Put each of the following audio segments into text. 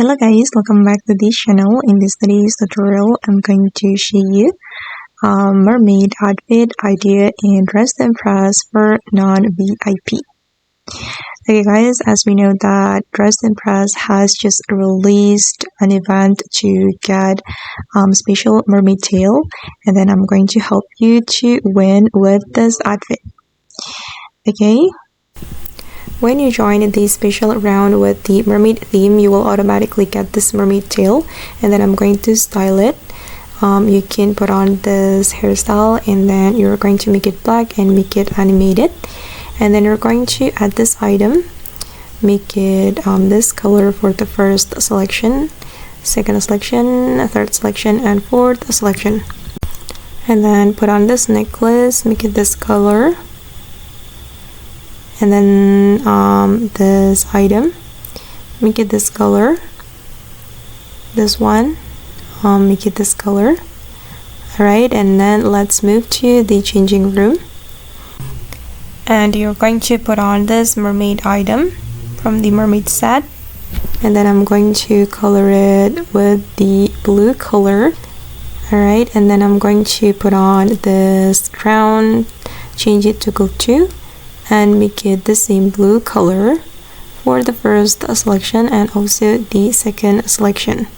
Hello guys, welcome back to this channel. In this today's tutorial, I'm going to show you mermaid outfit idea and dress to impress for non-VIP. Okay guys, as we know that Dress to Impress has just released an event to get special mermaid tail, and then I'm going to help you to win with this outfit. Okay. When you join the special round with the mermaid theme, you will automatically get this mermaid tail, and then I'm going to style it. You can put on this hairstyle, and then you're going to make it black and make it animated, and then you're going to add this item, make it this color for the first selection, second selection, third selection, and fourth selection, and then put on this necklace, make it this color. And then this item, make it this color. This one, make it this color. Alright, and then let's move to the changing room. And you're going to put on this mermaid item from the mermaid set. And then I'm going to color it with the blue color. Alright, and then I'm going to put on this crown, change it to gold 2. And make it the same blue color for the first selection and also the second selection.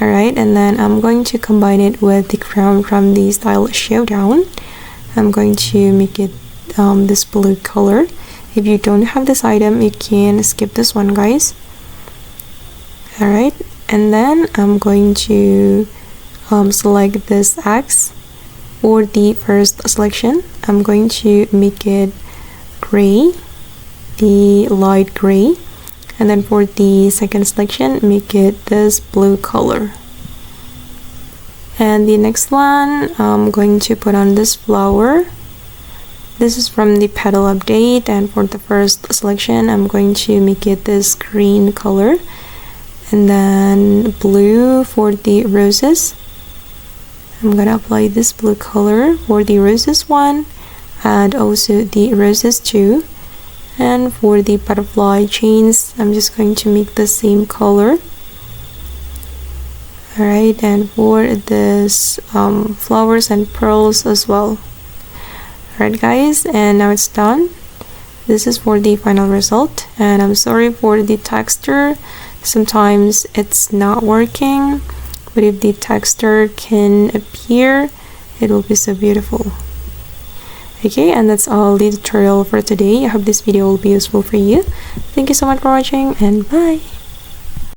Alright, and then I'm going to combine it with the crown from the Style Showdown. I'm going to make it this blue color. If you don't have this item, you can skip this one, guys. Alright, and then I'm going to select this X for the first selection. I'm going to make it gray, the light gray, and then for the second selection, make it this blue color. And the next one, I'm going to put on this flower. This is from the petal update, and for the first selection, I'm going to make it this green color, and then blue for the roses. I'm gonna apply this blue color for the roses one, and also the roses too. And for the butterfly chains, I'm just going to make the same color. Alright, and for this flowers and pearls as well. Alright guys, and now it's done. This is for the final result, and I'm sorry for the texture. Sometimes it's not working, but if the texture can appear, it will be so beautiful. Okay, and that's all the tutorial for today. I hope this video will be useful for you. Thank you so much for watching, and bye.